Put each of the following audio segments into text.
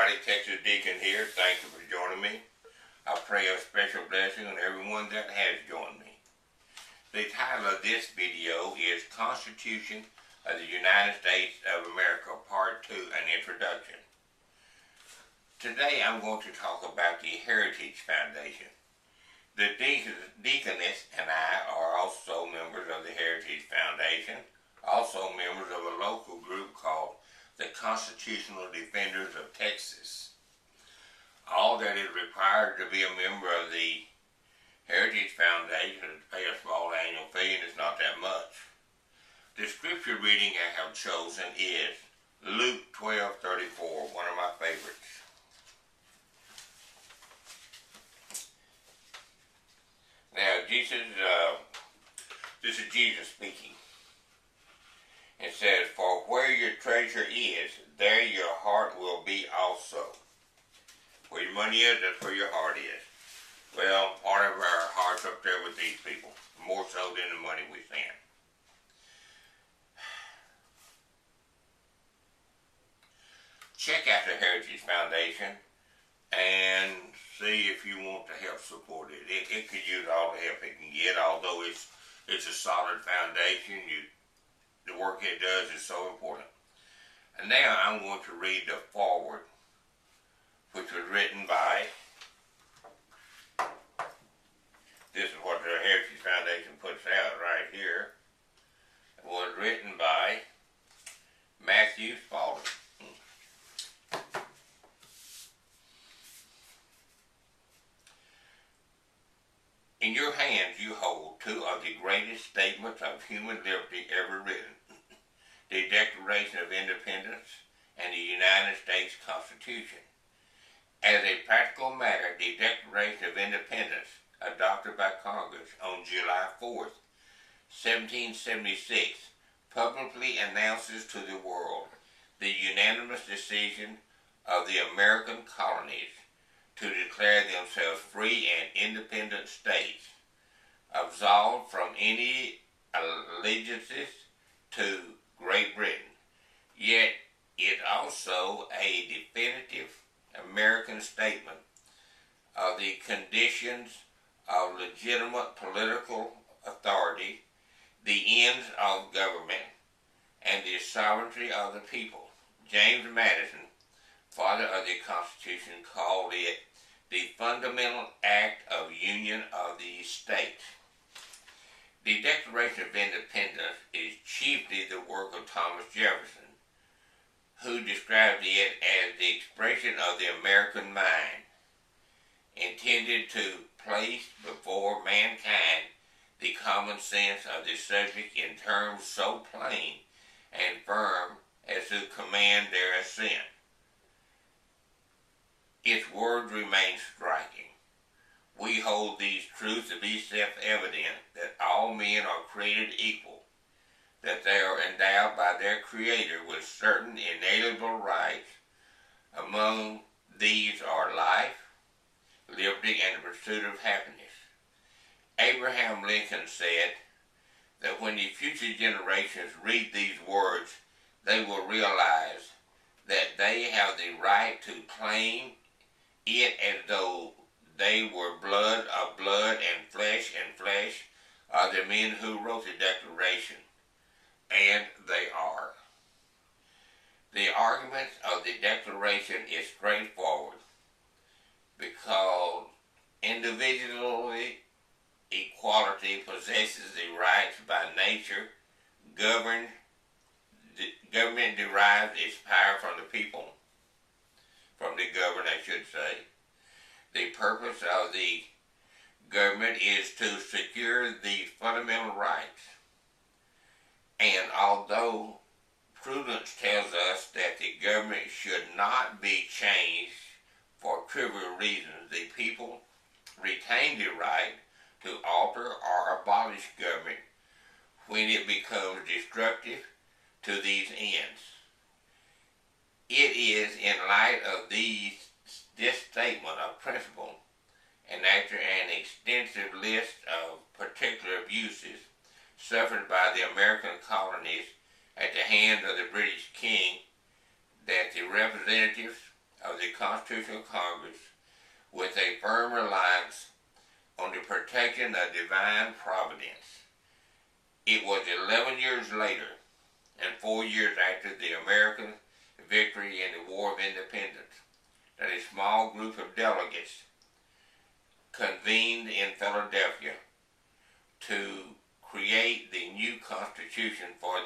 everybody, Texas Deacon here. Thank you for joining me. I pray a special blessing on everyone that has joined me. The title of this video is Constitution of the United States of America, Part 2, an Introduction. Today I'm going to talk about the Heritage Foundation. The Deaconess and I are also members of the Heritage Foundation, also members of a local group called the Constitutional Defenders of Texas. All that is required to be a member of the Heritage Foundation is to pay a small annual fee, and it's not that much. The scripture reading I have chosen is Luke 12:34, one of my favorites. Now, this is Jesus speaking. It says, "For where your treasure is, there your heart will be also." Where your money is, that's where your heart is. Well, part of our heart's up there with these people, more so than the money we send. Check out the Heritage Foundation and see if you want to help support it. It could use all the help it can get, although it's a solid foundation. The work it does is so important. And now I'm going to read the foreword, which was written by, this is what the Heritage Foundation puts out right here. It was written by Matthew Spalding. In your hands you hold two of the greatest statements of human liberty ever written, the Declaration of Independence and the United States Constitution. As a practical matter, the Declaration of Independence, adopted by Congress on July 4th, 1776, publicly announces to the world the unanimous decision of the American colonies to declare themselves free and independent states, absolved from any allegiances to Great Britain. Yet it also a definitive American statement of the conditions of legitimate political authority, the ends of government, and the sovereignty of the people. James Madison, father of the Constitution, called it the fundamental act of union of the states. The Declaration of Independence is chiefly the work of Thomas Jefferson, who described it as the expression of the American mind, intended to place before mankind the common sense of the subject in terms so plain and firm as to command their assent. Its words remain striking. We hold these truths to be self-evident, that all men are created equal, that they are endowed by their Creator with certain inalienable rights. Among these are life, liberty, and the pursuit of happiness. Abraham Lincoln said that when the future generations read these words, they will realize that they have the right to claim it as though they were blood of blood and flesh of the men who wrote the Declaration. And they are. The argument of the Declaration is straightforward, because individual equality possesses the rights by nature. Government derives its power from the people, from the governed, I should say. The purpose of the government is to secure the fundamental rights. And although prudence tells us that the government should not be changed for trivial reasons, the people retain the right to alter or abolish government when it becomes destructive to these ends. It is in light of this statement of principle, and after an extensive list of particular abuses suffered by the American colonies at the hands of the British King, that the representatives of the the Constitutional Congress with a firm reliance on the protection of divine providence. It was 11 years later, and 4 years after the American victory in the War of Independence, that a small group of delegates convened in Philadelphia to create the new Constitution for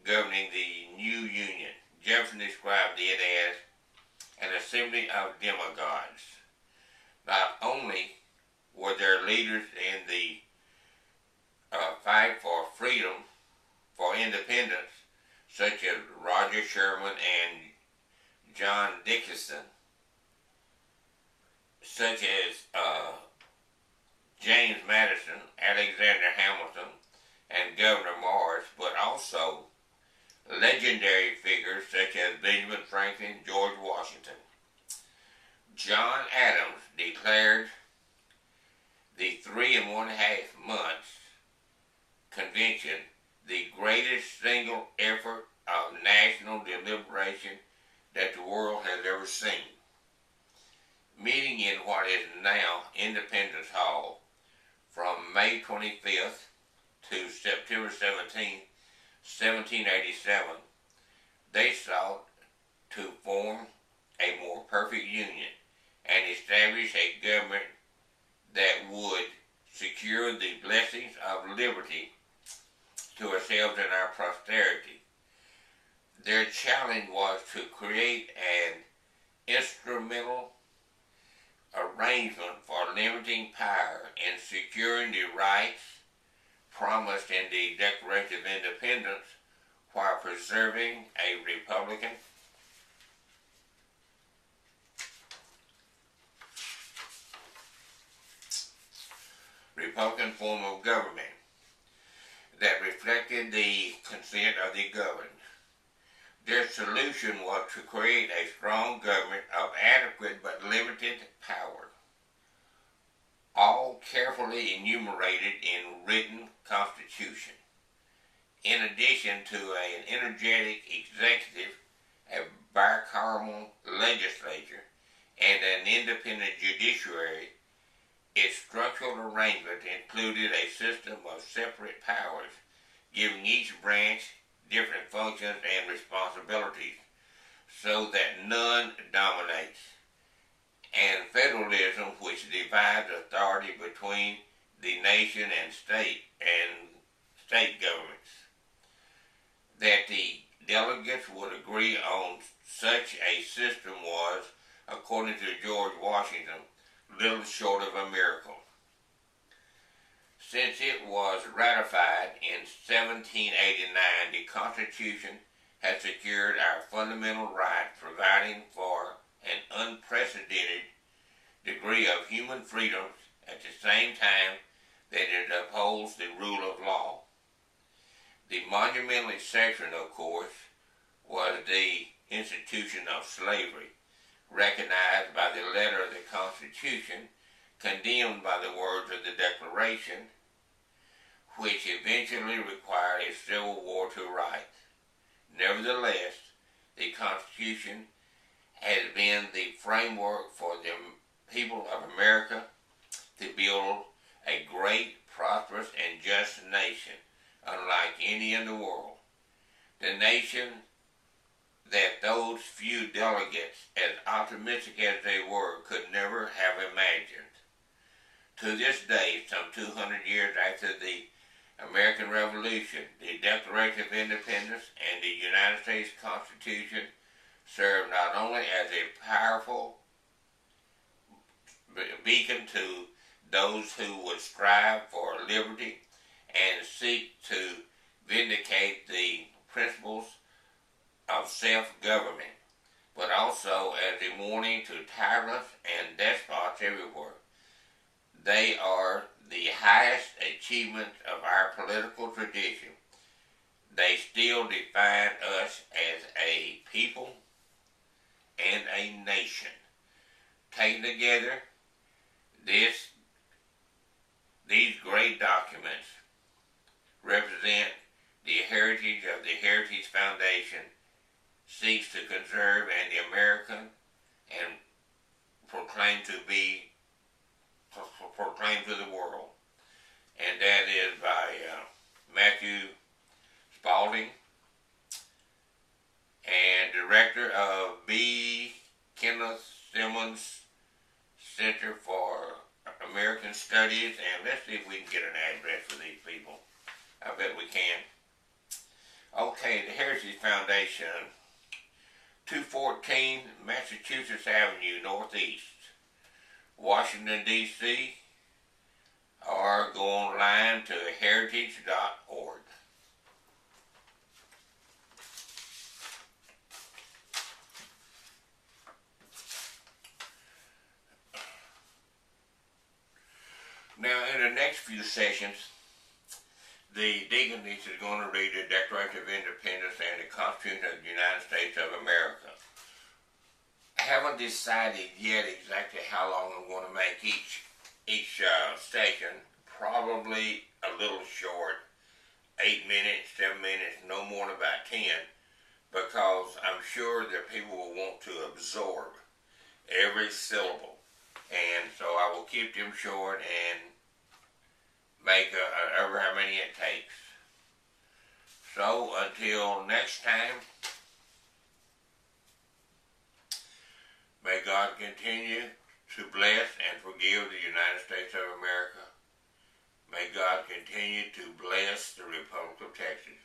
governing the new Union. Jefferson described it as an assembly of demagogues. Not only were there leaders in the fight for freedom, for independence, such as Roger Sherman and John Dickinson, such as James Madison, Alexander Hamilton, and Governor Morris, but also legendary figures such as Benjamin Franklin, George Washington. John Adams declared the 3.5 months convention the greatest single effort of national deliberation that the world has ever seen. Meeting in what is now Independence Hall from May 25th to September 17th, 1787, they sought to form a more perfect union and establish a government that would secure the blessings of liberty to ourselves and our posterity. Their challenge was to create an instrumental arrangement for limiting power and securing the rights promised in the Declaration of Independence while preserving a Republican form of government that reflected the consent of the governed. Their solution was to create a strong government of adequate but limited power, all carefully enumerated in written constitution. In addition to an energetic executive, a bicameral legislature, and an independent judiciary, its structural arrangement included a system of separate powers, giving each branch different functions and responsibilities, so that none dominates, and federalism, which divides authority between the nation and state governments. That the delegates would agree on such a system was, according to George Washington, little short of a miracle. Since it was ratified in 1789, the Constitution has secured our fundamental rights, providing for an unprecedented degree of human freedoms at the same time that it upholds the rule of law. The monumental exception, of course, was the institution of slavery, recognized by the letter of the Constitution, condemned by the words of the Declaration, which eventually required a civil war to right. Nevertheless, the Constitution has been the framework for the people of America to build a great, prosperous, and just nation, unlike any in the world. The nation that those few delegates, as optimistic as they were, could never have imagined. To this day, some 200 years after the American Revolution, the Declaration of Independence and the United States Constitution serve not only as a powerful beacon to those who would strive for liberty and seek to vindicate the principles of self-government, but also as a warning to tyrants and despots everywhere. They are the highest achievement of our political tradition. They still define us as a people and a nation. Taken together, these great documents represent the heritage of the Heritage Foundation, seeks to conserve and the American and proclaimed to the world. And that is by Matthew Spalding, and director of B. Kenneth Simmons Center for American Studies. And let's see if we can get an address for these people. I bet we can. Okay, the Heritage Foundation, 214 Massachusetts Avenue, Northeast, Washington, D.C., or go online to heritage.org. Now, in the next few sessions, the deaconess is going to read the Declaration of Independence and the Constitution of the United States of America. I haven't decided yet exactly how long I'm going to make each session. Probably a little short, 8 minutes, 7 minutes, no more than about 10, because I'm sure that people will want to absorb every syllable. And so I will keep them short and make over how many it takes. So until next time, may God continue to bless and forgive the United States of America. May God continue to bless the Republic of Texas.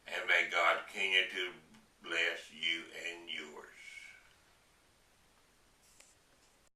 And may God continue to bless you and yours.